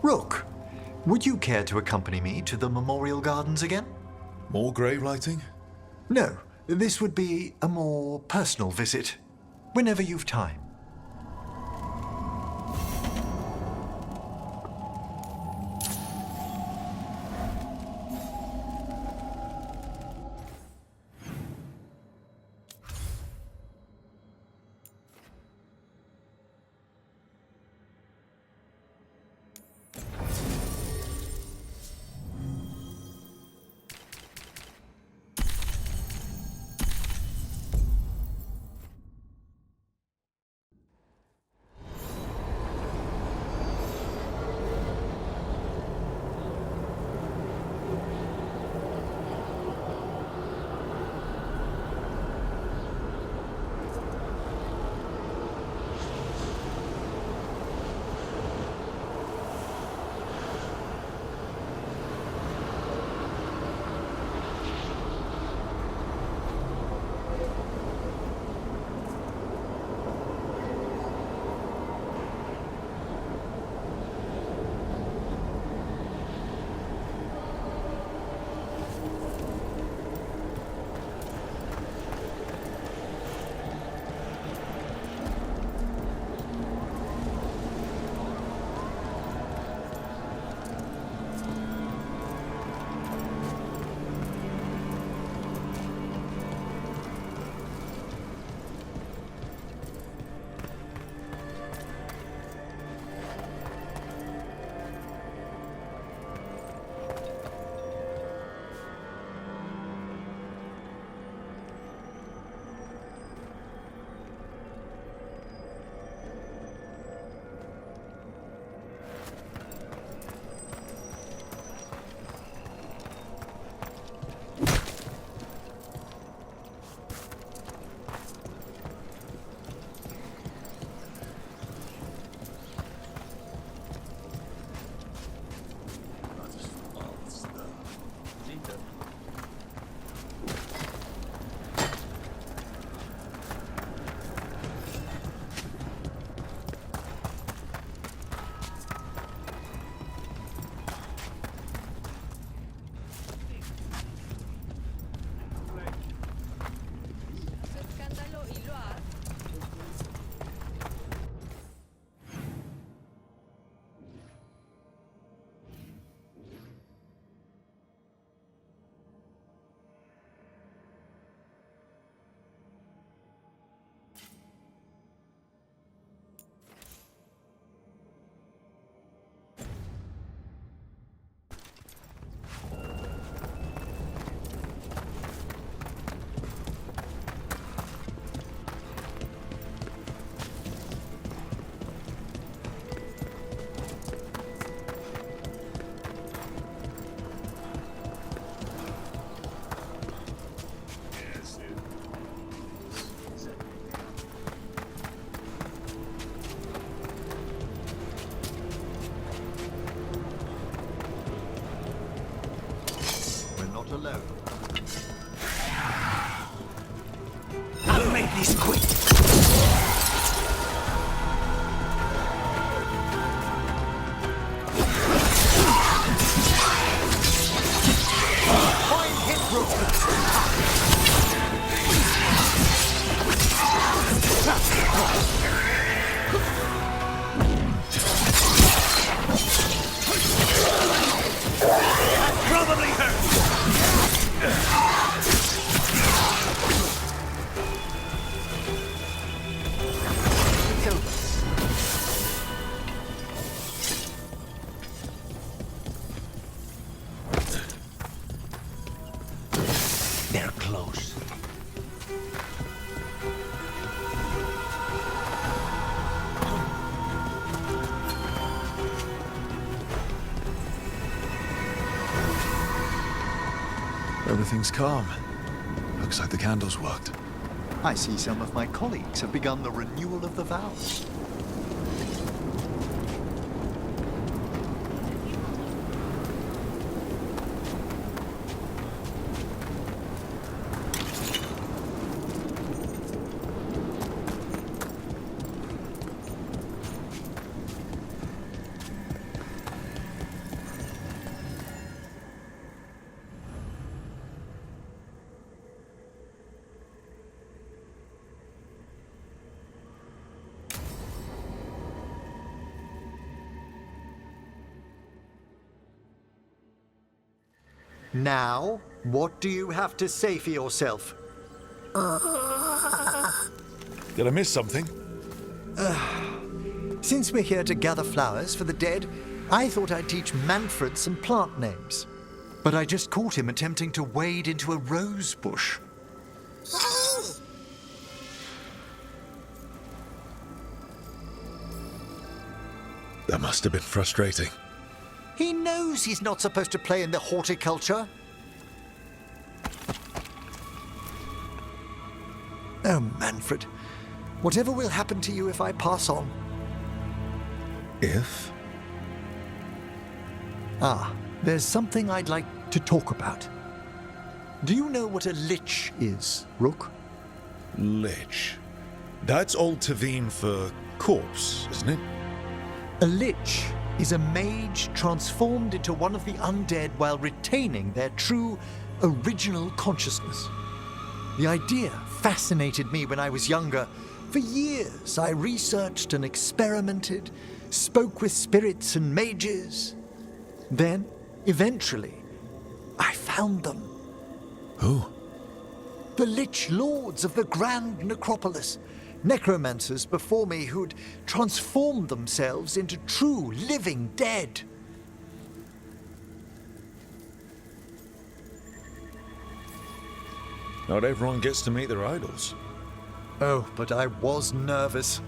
Rook, would you care to accompany me to the Memorial Gardens again? More grave lighting? No, this would be a more personal visit, whenever you've time. Alone. I'll make this quick. Fine hit, Rook. That probably hurt. They're close. Everything's calm. Looks like the candles worked. I see some of my colleagues have begun the renewal of the vows. Now, what do you have to say for yourself? Did I miss something? Since we're here to gather flowers for the dead, I thought I'd teach Manfred some plant names. But I just caught him attempting to wade into a rose bush. That must have been frustrating. He knows he's not supposed to play in the horticulture. Oh, Manfred. Whatever will happen to you if I pass on? If? There's something I'd like to talk about. Do you know what a lich is, Rook? Lich. That's Old Tavine for corpse, isn't it? A lich is a mage transformed into one of the undead while retaining their true, original consciousness. The idea fascinated me when I was younger. For years, I researched and experimented, spoke with spirits and mages. Then, eventually, I found them. Who? The Lich Lords of the Grand Necropolis. Necromancers before me who'd transformed themselves into true living dead. Not everyone gets to meet their idols. Oh, but I was nervous.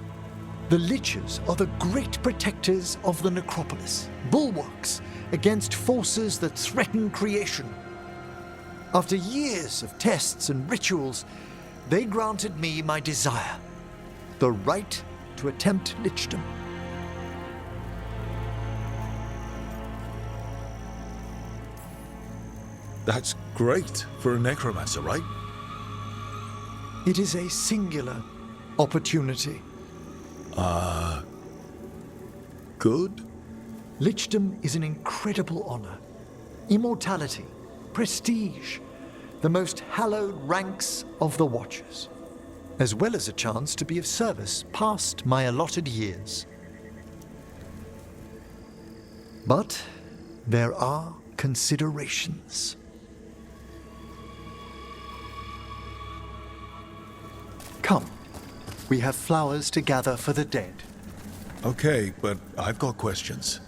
The Liches are the great protectors of the Necropolis, bulwarks against forces that threaten creation. After years of tests and rituals, they granted me my desire, the right to attempt lichdom. That's great for a necromancer, right? It is a singular opportunity. Good? Lichdom is an incredible honor. Immortality, prestige, the most hallowed ranks of the Watchers, as well as a chance to be of service past my allotted years. But there are considerations. Come, we have flowers to gather for the dead. Okay, but I've got questions.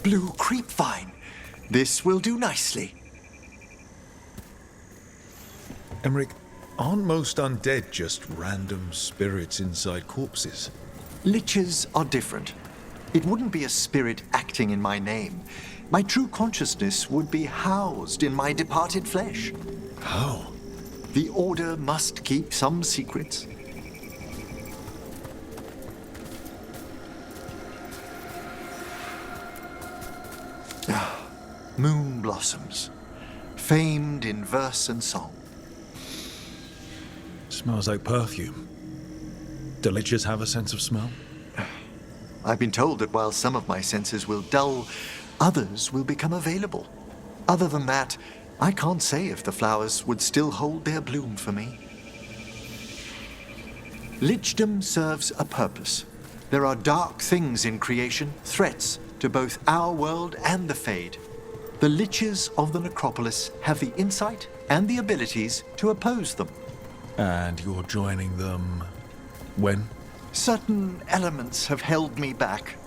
Blue creepvine. This will do nicely. Emmerich, aren't most undead just random spirits inside corpses? Liches are different. It wouldn't be a spirit acting in my name. My true consciousness would be housed in my departed flesh. How? The Order must keep some secrets. Moon blossoms, famed in verse and song. Smells like perfume. Do liches have a sense of smell? I've been told that while some of my senses will dull, others will become available. Other than that, I can't say if the flowers would still hold their bloom for me. Lichdom serves a purpose. There are dark things in creation, threats to both our world and the Fade. The Liches of the Necropolis have the insight and the abilities to oppose them. And you're joining them when? Certain elements have held me back.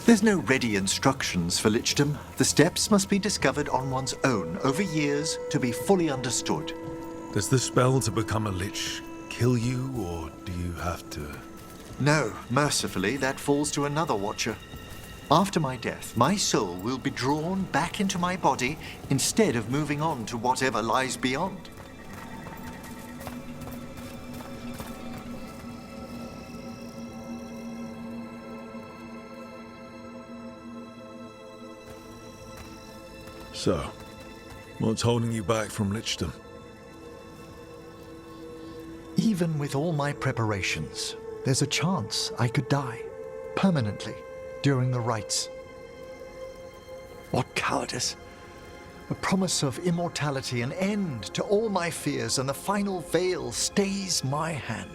There's no ready instructions for lichdom. The steps must be discovered on one's own over years to be fully understood. Does the spell to become a lich kill you, or do you have to? No, mercifully, that falls to another Watcher. After my death, my soul will be drawn back into my body instead of moving on to whatever lies beyond. So, what's holding you back from lichdom? Even with all my preparations, there's a chance I could die permanently during the rites. What cowardice! A promise of immortality, an end to all my fears, and the final veil stays my hand.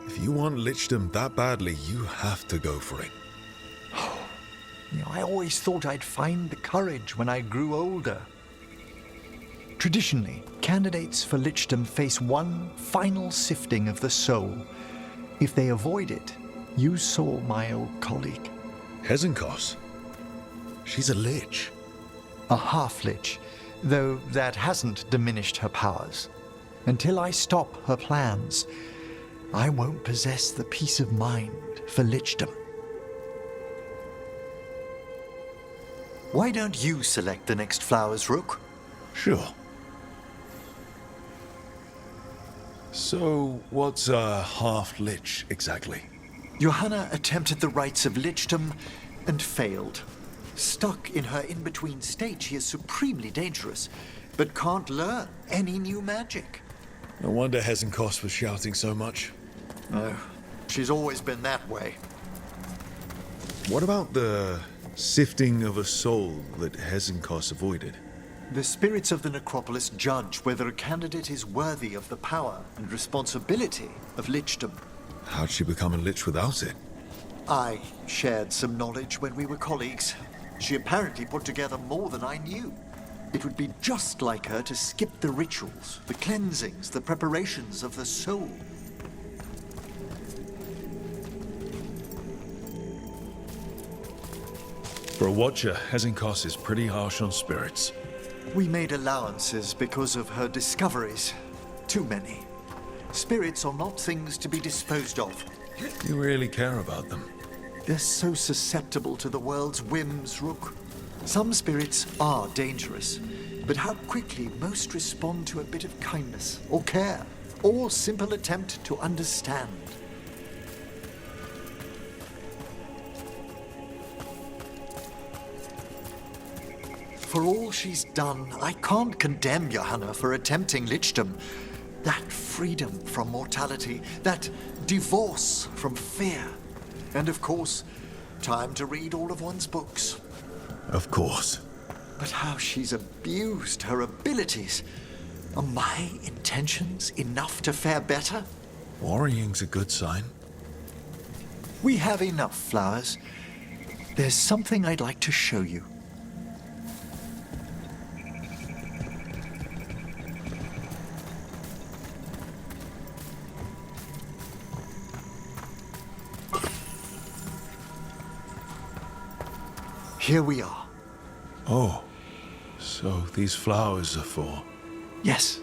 If you want lichdom that badly, you have to go for it. I always thought I'd find the courage when I grew older. Traditionally, candidates for lichdom face one final sifting of the soul. If they avoid it, you saw my old colleague. Hezenkos? She's a lich. A half-lich, though that hasn't diminished her powers. Until I stop her plans, I won't possess the peace of mind for lichdom. Why don't you select the next flowers, Rook? Sure. So, what's a half-lich exactly? Johanna attempted the rites of lichdom and failed. Stuck in her in-between state, she is supremely dangerous, but can't learn any new magic. No wonder Hezenkos was shouting so much. No, she's always been that way. What about the sifting of a soul that Hezenkos avoided? The spirits of the necropolis judge whether a candidate is worthy of the power and responsibility of lichdom. How'd she become a lich without it? I shared some knowledge when we were colleagues. She apparently put together more than I knew. It would be just like her to skip the rituals, the cleansings, the preparations of the soul. For a watcher, Hezenkos is pretty harsh on spirits. We made allowances because of her discoveries. Too many. Spirits are not things to be disposed of. You really care about them. They're so susceptible to the world's whims, Rook. Some spirits are dangerous, but how quickly most respond to a bit of kindness, or care, or simple attempt to understand. For all she's done, I can't condemn Johanna for attempting lichdom. That freedom from mortality, that divorce from fear. And of course, time to read all of one's books. Of course. But how she's abused her abilities. Are my intentions enough to fare better? Worrying's a good sign. We have enough flowers. There's something I'd like to show you. Here we are. Oh, so these flowers are for... Yes.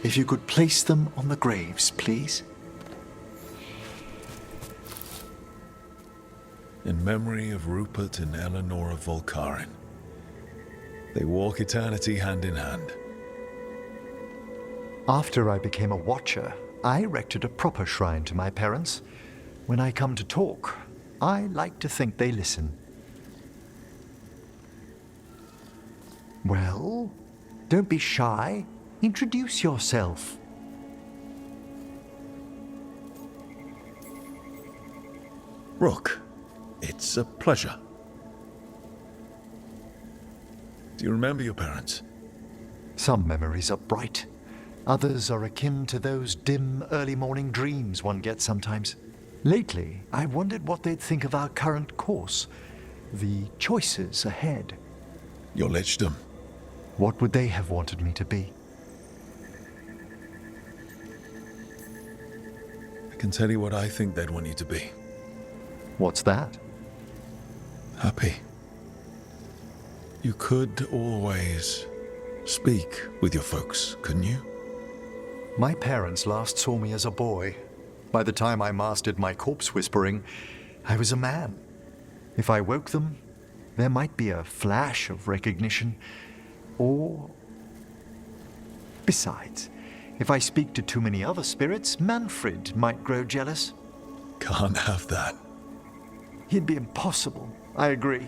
If you could place them on the graves, please. In memory of Rupert and Eleanor of Volkaren. They walk eternity hand in hand. After I became a watcher, I erected a proper shrine to my parents. When I come to talk, I like to think they listen. Well, don't be shy. Introduce yourself. Rook, it's a pleasure. Do you remember your parents? Some memories are bright. Others are akin to those dim early morning dreams one gets sometimes. Lately, I wondered what they'd think of our current course, the choices ahead. Your lichdom. What would they have wanted me to be? I can tell you what I think they'd want you to be. What's that? Happy. You could always speak with your folks, couldn't you? My parents last saw me as a boy. By the time I mastered my corpse whispering, I was a man. If I woke them, there might be a flash of recognition, or... Besides, if I speak to too many other spirits, Manfred might grow jealous. Can't have that. He'd be impossible, I agree.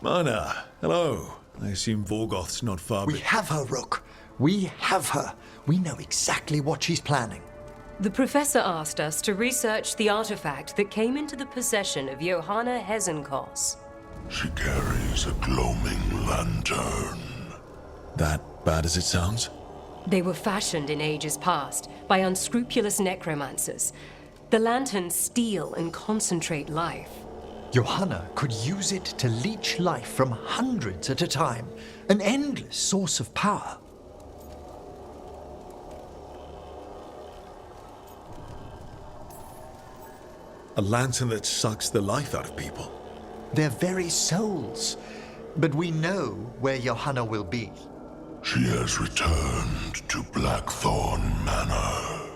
Mana, hello. I assume Vorgoth's not far We have her, Rook. We have her. We know exactly what she's planning. The professor asked us to research the artifact that came into the possession of Johanna Hezenkos. She carries a gloaming lantern. That bad as it sounds? They were fashioned in ages past by unscrupulous necromancers. The lanterns steal and concentrate life. Johanna could use it to leech life from hundreds at a time. An endless source of power. A lantern that sucks the life out of people. Their very souls. But we know where Johanna will be. She has returned to Blackthorn Manor.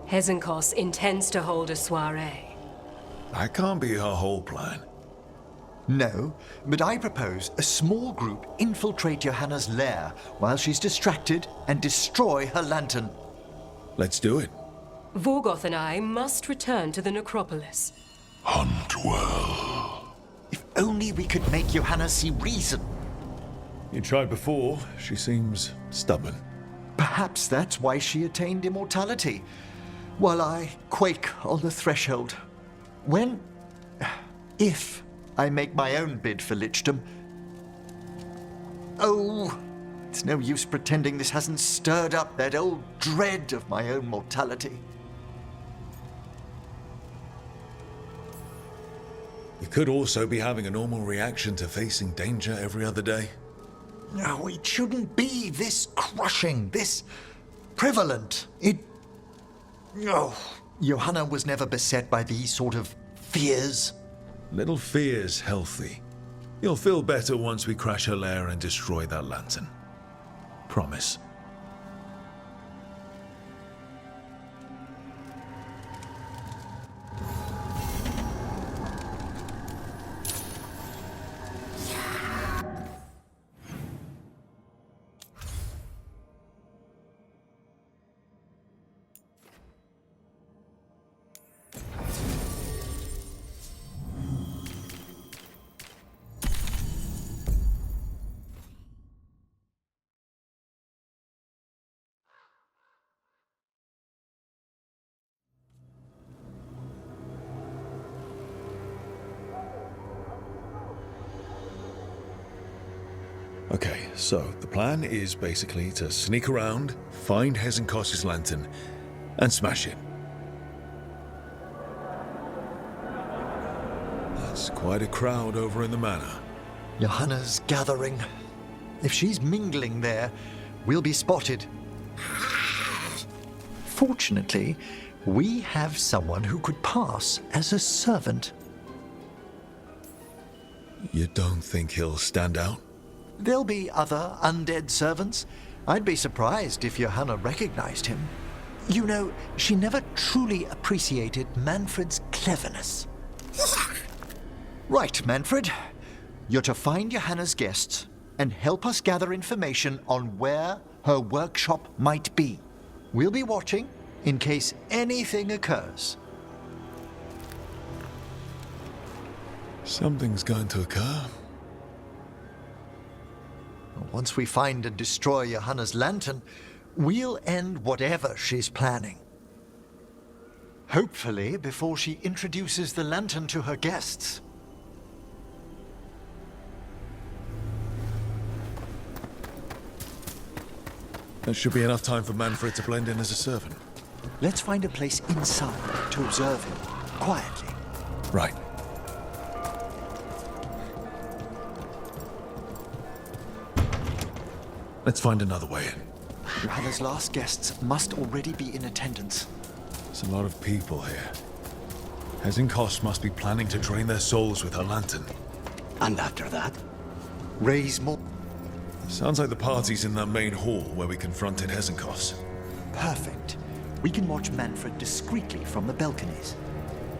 Hezenkos intends to hold a soiree. That can't be her whole plan. No, but I propose a small group infiltrate Johanna's lair while she's distracted and destroy her lantern. Let's do it. Vorgoth and I must return to the necropolis. Hunt well. If only we could make Johanna see reason. You tried before. She seems stubborn. Perhaps that's why she attained immortality, while I quake on the threshold. If I make my own bid for lichdom. Oh, it's no use pretending this hasn't stirred up that old dread of my own mortality. You could also be having a normal reaction to facing danger every other day. No, it shouldn't be this crushing, this prevalent. No, Johanna was never beset by these sort of fears. Little fear's healthy. You'll feel better once we crash her lair and destroy that lantern. Promise. Okay, so the plan is basically to sneak around, find Hezenkos' lantern, and smash it. That's quite a crowd over in the manor. Johanna's gathering. If she's mingling there, we'll be spotted. Fortunately, we have someone who could pass as a servant. You don't think he'll stand out? There'll be other undead servants. I'd be surprised if Johanna recognized him. You know, she never truly appreciated Manfred's cleverness. Right, Manfred. You're to find Johanna's guests and help us gather information on where her workshop might be. We'll be watching in case anything occurs. Something's going to occur. Once we find and destroy Johanna's lantern, we'll end whatever she's planning. Hopefully before she introduces the lantern to her guests. That should be enough time for Manfred to blend in as a servant. Let's find a place inside to observe him, quietly. Right. Let's find another way in. Johanna's last guests must already be in attendance. There's a lot of people here. Hezenkos must be planning to drain their souls with her lantern. And after that? Raise more. Sounds like the party's in that main hall where we confronted Hezenkos. Perfect. We can watch Manfred discreetly from the balconies.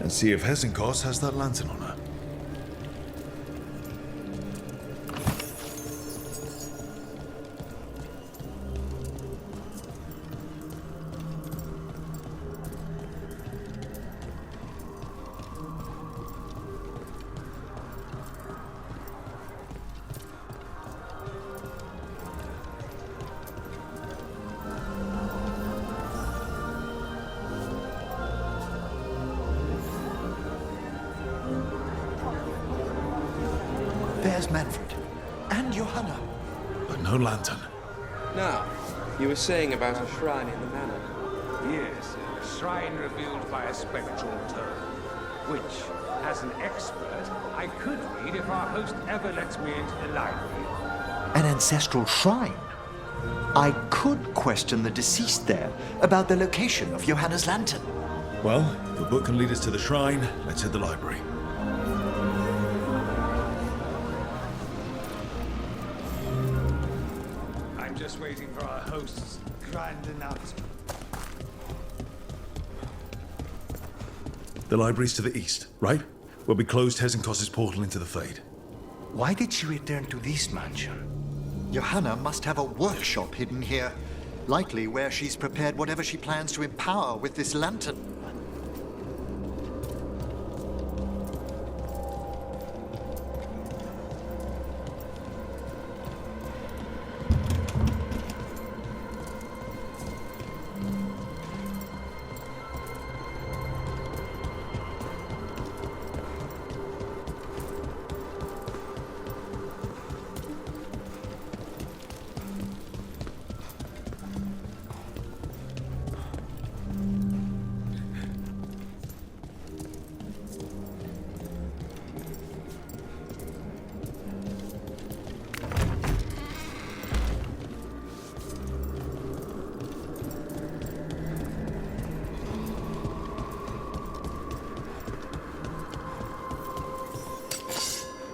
And see if Hezenkos has that lantern on her. There's Manfred. And Johanna. But no lantern. Now, you were saying about a shrine in the manor. Yes, a shrine revealed by a spectral tome, which, as an expert, I could read if our host ever lets me into the library. An ancestral shrine? I could question the deceased there about the location of Johanna's lantern. Well, if the book can lead us to the shrine, let's hit the library. I'm just waiting for our host's grand announcement. The library's to the east, right? Where we closed Hezenkos's portal into the Fade. Why did she return to this mansion? Johanna must have a workshop hidden here. Likely where she's prepared whatever she plans to empower with this lantern.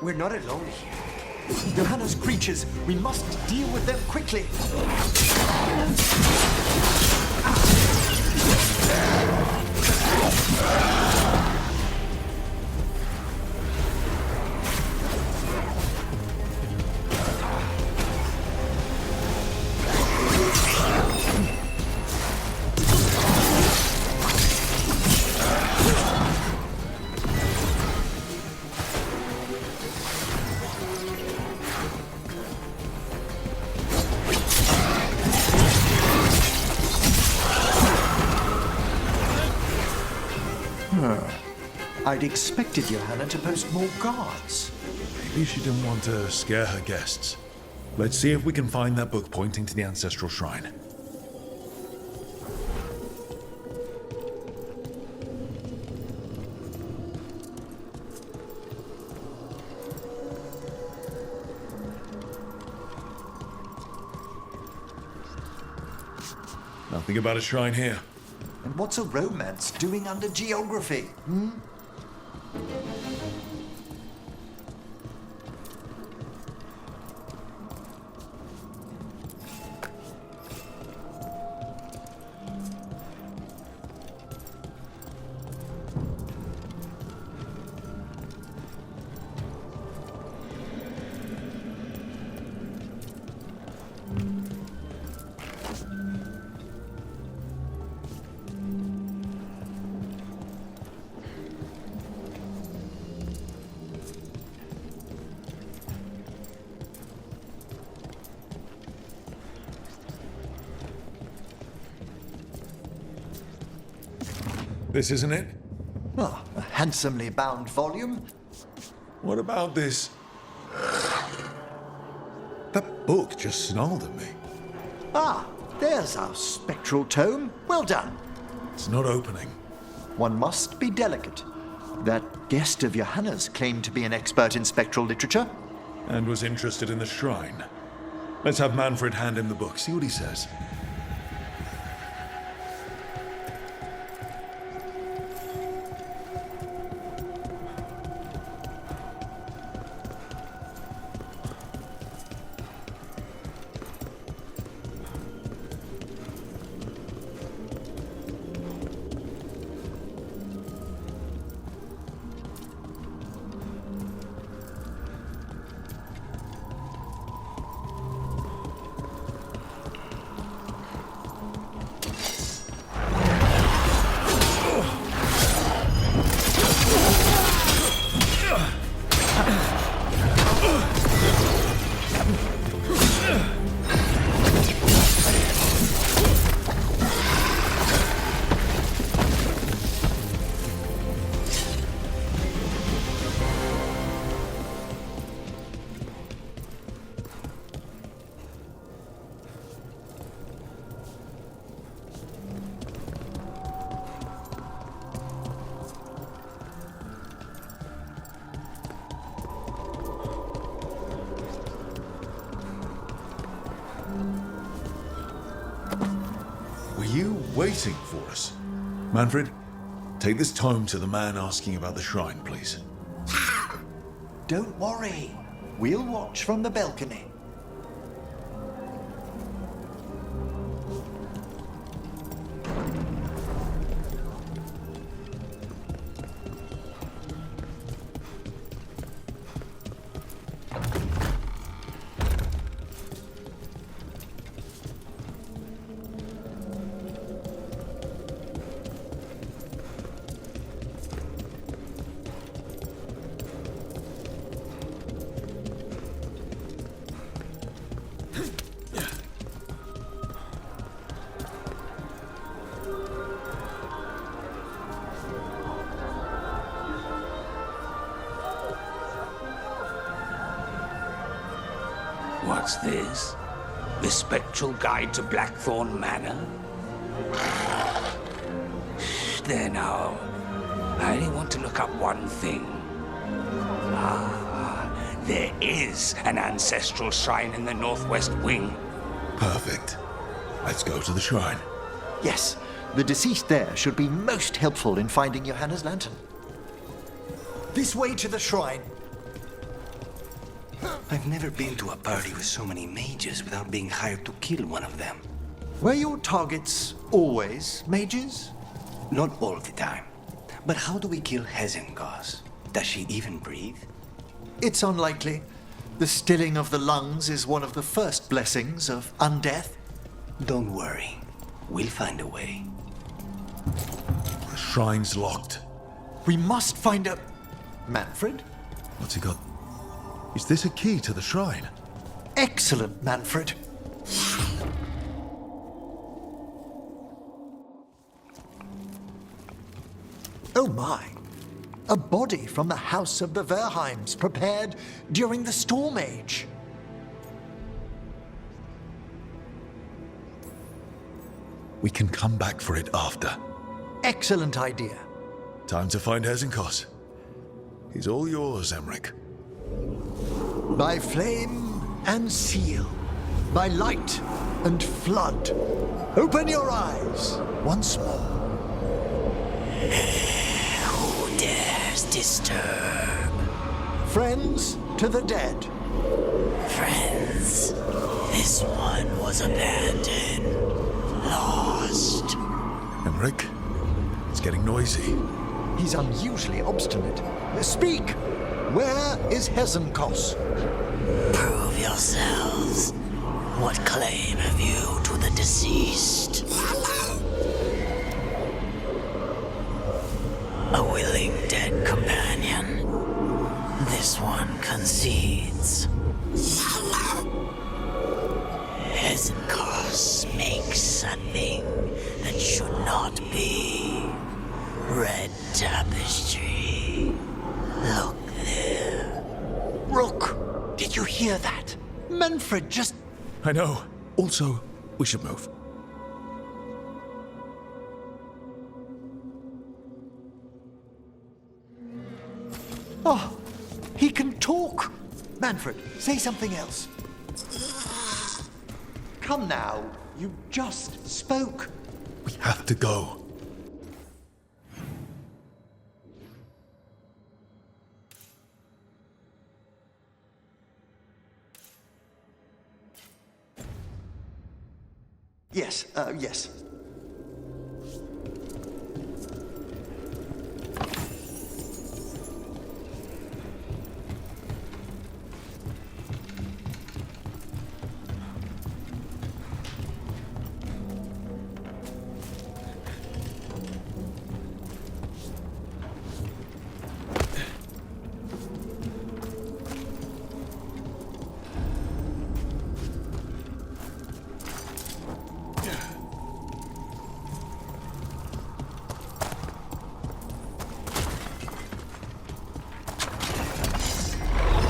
We're not alone here. Johanna's creatures, we must deal with them quickly. I'd expected Johanna to post more guards. Maybe she didn't want to scare her guests. Let's see if we can find that book pointing to the ancestral shrine. Nothing about a shrine here. And what's a romance doing under geography? This isn't it? Ah, a handsomely bound volume. What about this? That book just snarled at me. Ah, there's our spectral tome. Well done. It's not opening. One must be delicate. That guest of Johanna's claimed to be an expert in spectral literature. And was interested in the shrine. Let's have Manfred hand him the book, see what he says. waiting for us. Manfred, take this tome to the man asking about the shrine, please. Don't worry. We'll watch from the balcony. What's this? The Spectral Guide to Blackthorn Manor? Shh, there now. I only want to look up one thing. There is an ancestral shrine in the northwest wing. Perfect. Let's go to the shrine. Yes, the deceased there should be most helpful in finding Johanna's lantern. This way to the shrine. I've never been to a party with so many mages without being hired to kill one of them. Were your targets always mages? Not all the time. But how do we kill Hesengos? Does she even breathe? It's unlikely. The stilling of the lungs is one of the first blessings of undeath. Don't worry. We'll find a way. The shrine's locked. We must find a... Manfred? What's he got? Is this a key to the shrine? Excellent, Manfred. Oh my. A body from the house of the Verheims, prepared during the Storm Age. We can come back for it after. Excellent idea. Time to find Hesenkos. He's all yours, Emmerich. By flame and seal, by light and flood, open your eyes once more. Who dares disturb? Friends to the dead. Friends, this one was abandoned, lost. Emmerich, it's getting noisy. He's unusually obstinate. Speak! Where is Hesenkos? Prove yourselves. What claim have you to the deceased? A willing dead companion. This one concedes. Hesenkos makes a thing that should not be. Red tapestry. Look there. Rook, did you hear that? Manfred just... I know. Also, we should move. Oh, he can talk. Manfred, say something else. Come now, you just spoke. We have to go. Yes.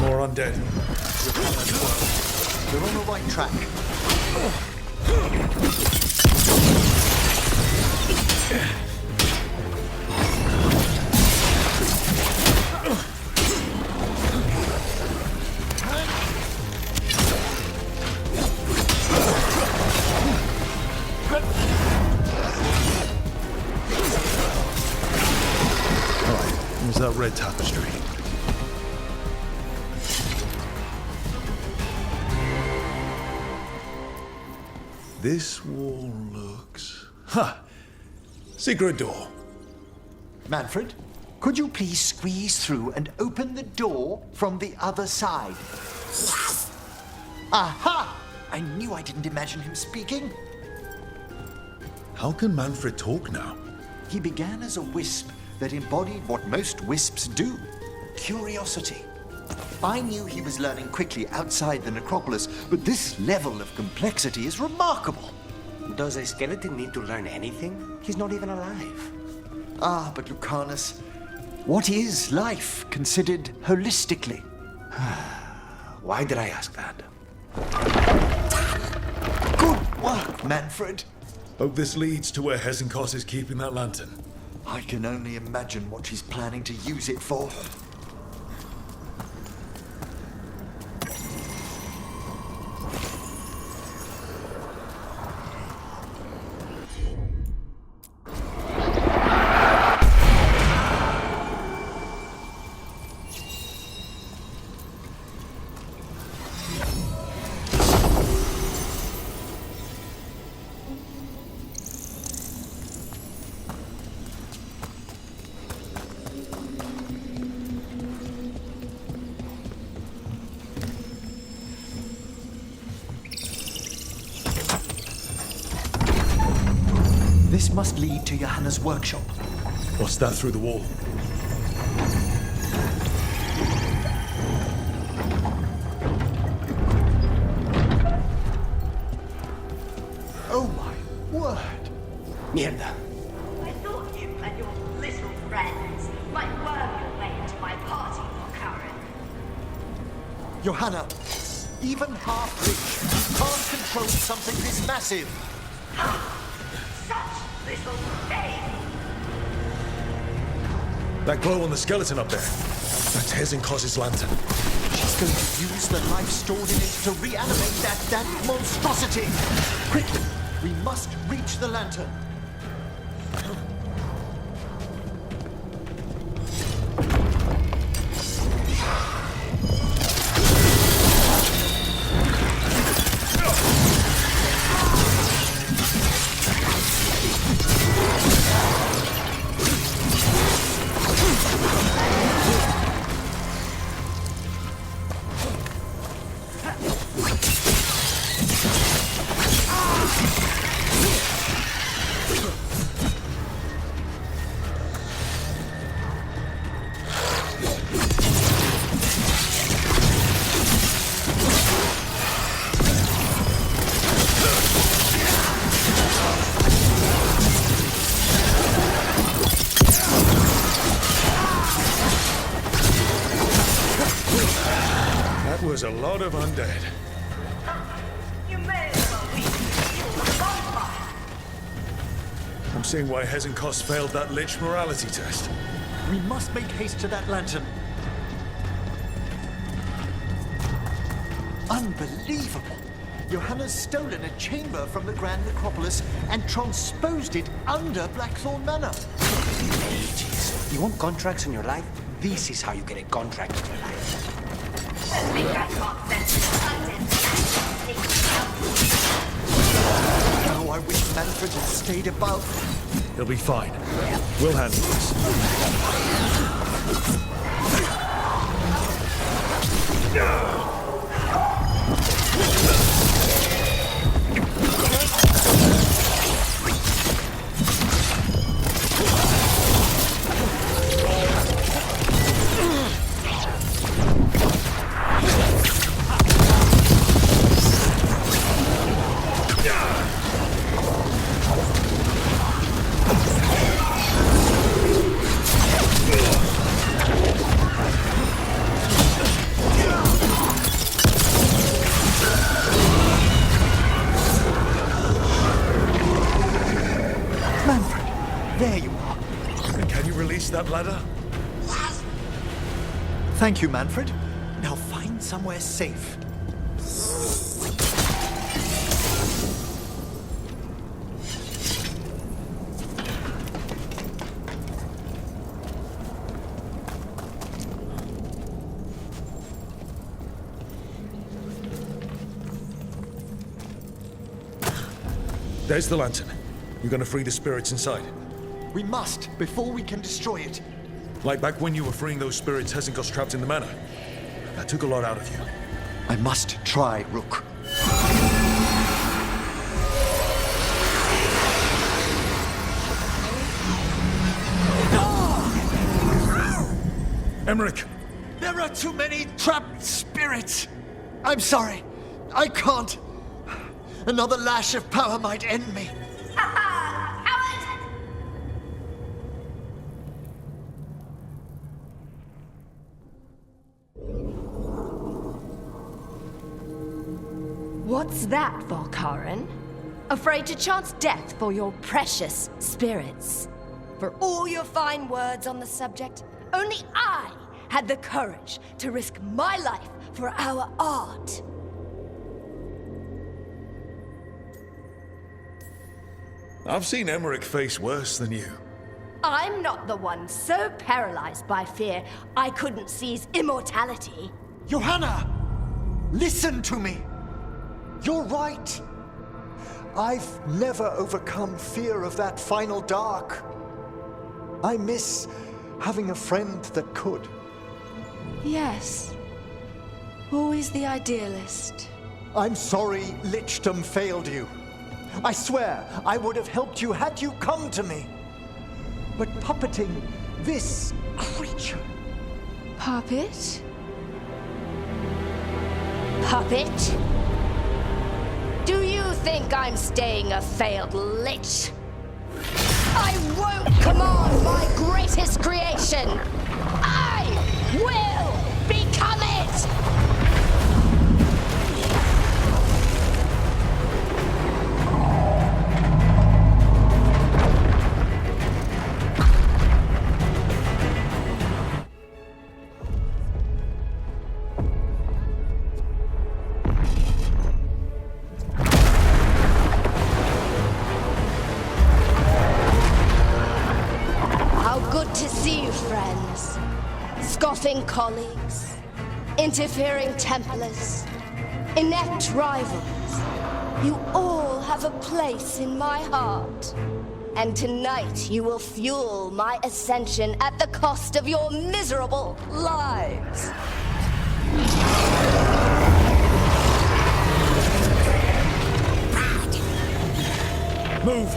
More undead. You're on the right track. There's that red tapestry. This wall looks... Ha! Secret door. Manfred, could you please squeeze through and open the door from the other side? Aha! I knew I didn't imagine him speaking. How can Manfred talk now? He began as a wisp that embodied what most wisps do: curiosity. I knew he was learning quickly outside the necropolis, but this level of complexity is remarkable. Does a skeleton need to learn anything? He's not even alive. Ah, but Lucanus, what is life considered holistically? Why did I ask that? Good work, Manfred. Hope this leads to where Hezenkos is keeping that lantern. I can only imagine what he's planning to use it for. This must lead to Johanna's workshop. What's that through the wall? Oh my word! Mierda. I thought you and your little friends might worm your way into my party for Karen. Johanna, even half-rich, you can't control something this massive. Such little babe. That glow on the skeleton up there. That's Hezenkos' lantern. She's going to use the life stored in it to reanimate that monstrosity. Quickly, we must reach the lantern. That was a lot of undead. You may as well be the bonfire. I'm seeing why Hezenkos failed that Lich morality test. We must make haste to that lantern. Unbelievable! Johanna's stolen a chamber from the Grand Necropolis and transposed it under Blackthorn Manor. Ages. You want contracts in your life? This is how you get a contract in your life. I think I can't sense the Now I wish Manfred had stayed above. He'll be fine. We'll handle this. There you are. Can you release that ladder? Thank you, Manfred. Now find somewhere safe. There's the lantern. You're gonna free the spirits inside. We must, before we can destroy it. Like back when you were freeing those spirits Hezenko's trapped in the manor. That took a lot out of you. I must try, Rook. Emmerich! There are too many trapped spirits. I'm sorry. I can't. Another lash of power might end me. Coward! What's that, Volkaren? Afraid to chance death for your precious spirits? For all your fine words on the subject, only I had the courage to risk my life for our art. I've seen Emmerich face worse than you. I'm not the one so paralyzed by fear I couldn't seize immortality. Johanna! Listen to me! You're right. I've never overcome fear of that final dark. I miss having a friend that could. Yes. Always the idealist. I'm sorry Lichdom failed you. I swear I would have helped you had you come to me. But puppeting this creature... Puppet? Puppet? Do you think I'm staying a failed lich? I won't command my greatest creation! I will become it! Scoffing colleagues, interfering Templars, inept rivals. You all have a place in my heart. And tonight you will fuel my ascension at the cost of your miserable lives. Move!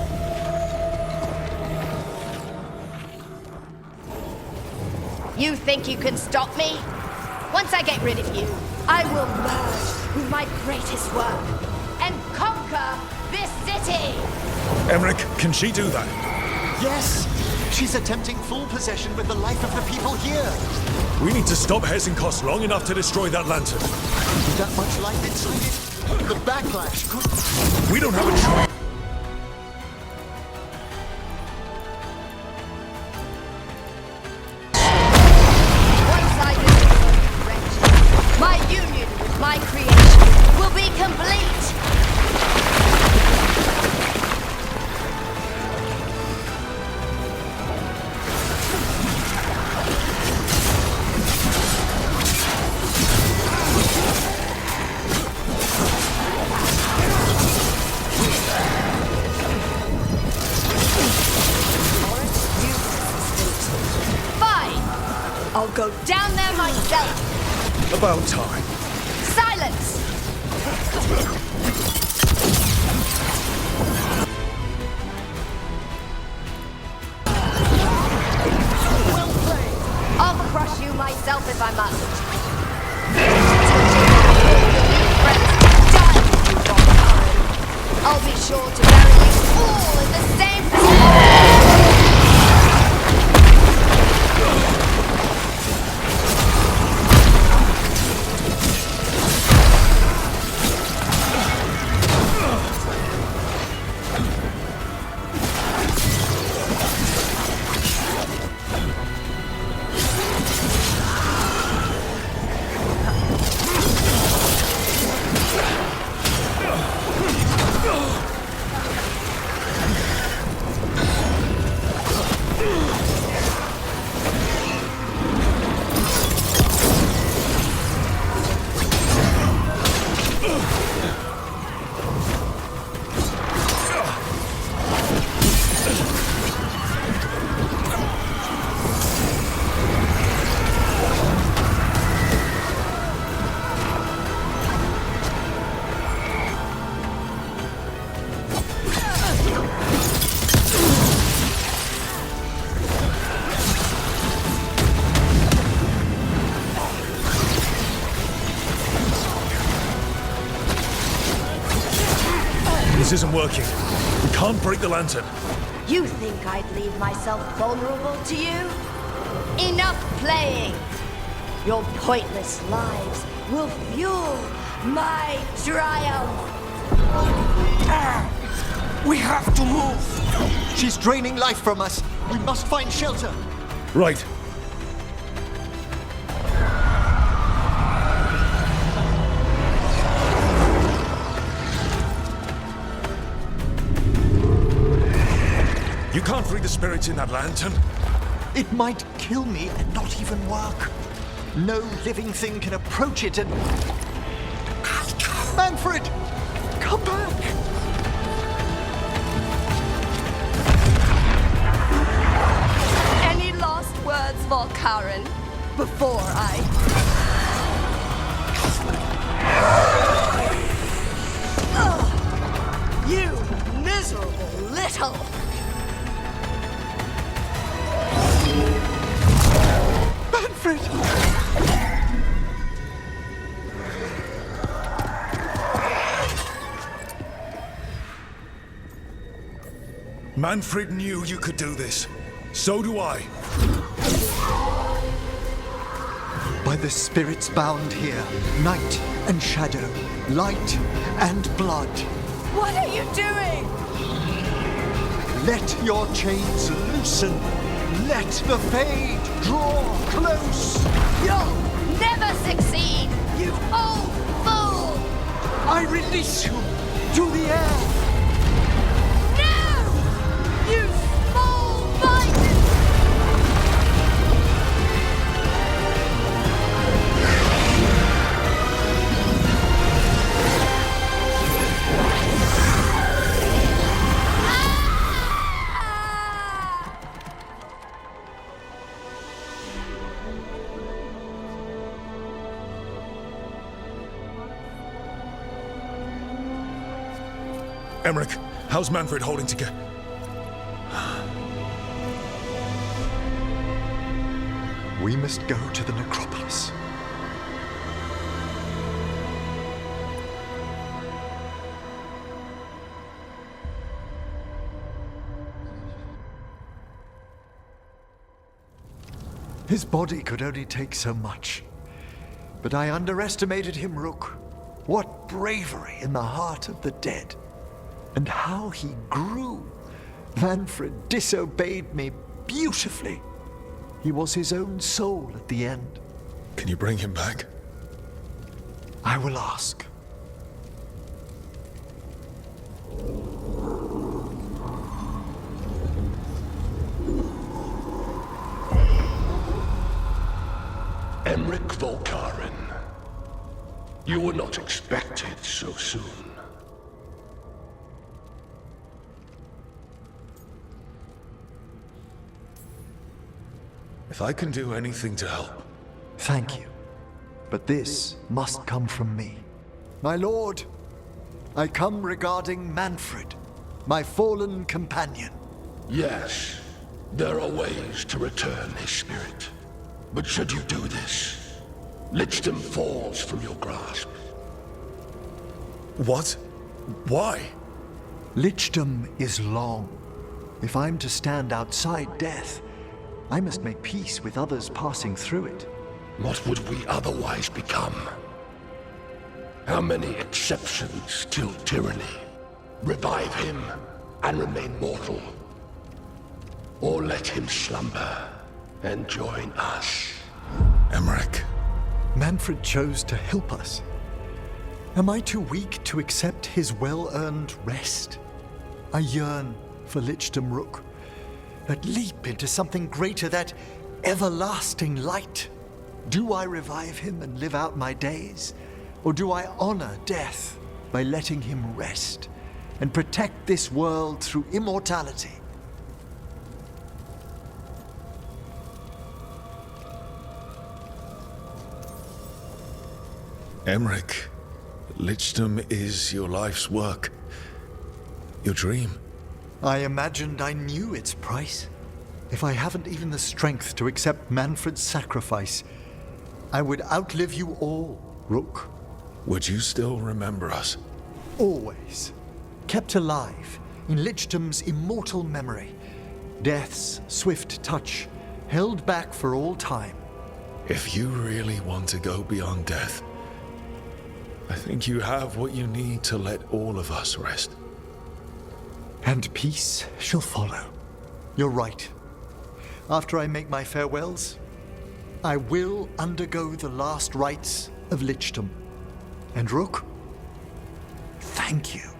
You think you can stop me? Once I get rid of you, I will merge with my greatest work and conquer this city! Emmerich, can she do that? Yes! She's attempting full possession with the life of the people here. We need to stop Hezenkos long enough to destroy that lantern. With that much life inside it, the backlash could... We don't have a choice. My union with my creation will be complete! Fine! I'll go down there myself! About time. Silence! Well played. I'll crush you myself if I must. I'll be sure to bury you all in the same position. This isn't working. We can't break the lantern. You think I'd leave myself vulnerable to you? Enough playing! Your pointless lives will fuel my triumph! We have to move! She's draining life from us. We must find shelter. Right. You can't free the spirits in that lantern. It might kill me and not even work. No living thing can approach it and... Manfred! Come back! Any last words, Veilguard, before I... Ugh, you miserable little... Manfred! Manfred knew you could do this. So do I. By the spirits bound here, night and shadow, light and blood. What are you doing? Let your chains loosen. Let the fade draw close. You'll never succeed, you old fool! I release you to the air. No! You small-minded... Emmerich, how's Manfred holding together? We must go to the necropolis. His body could only take so much. But I underestimated him, Rook. What bravery in the heart of the dead. And how he grew. Manfred disobeyed me beautifully. He was his own soul at the end. Can you bring him back? I will ask. Emmerich Veilguard. You were not expected so soon. If I can do anything to help. Thank you. But this must come from me. My lord, I come regarding Manfred, my fallen companion. Yes, there are ways to return his spirit. But should you do this, Lichdom falls from your grasp. What? Why? Lichdom is long. If I'm to stand outside death, I must make peace with others passing through it. What would we otherwise become? How many exceptions till tyranny? Revive him and remain mortal. Or let him slumber and join us. Emmerich. Manfred chose to help us. Am I too weak to accept his well-earned rest? I yearn for Lichdom Rook, that leap into something greater, that everlasting light. Do I revive him and live out my days? Or do I honor death by letting him rest and protect this world through immortality? Emmerich, Lichdom is your life's work. Your dream. I imagined I knew its price. If I haven't even the strength to accept Manfred's sacrifice, I would outlive you all, Rook. Would you still remember us? Always. kept alive in Lichtum's immortal memory. Death's swift touch, held back for all time. If you really want to go beyond death, I think you have what you need to let all of us rest. And peace shall follow. You're right. After I make my farewells, I will undergo the last rites of Lichtum. And Rook, thank you.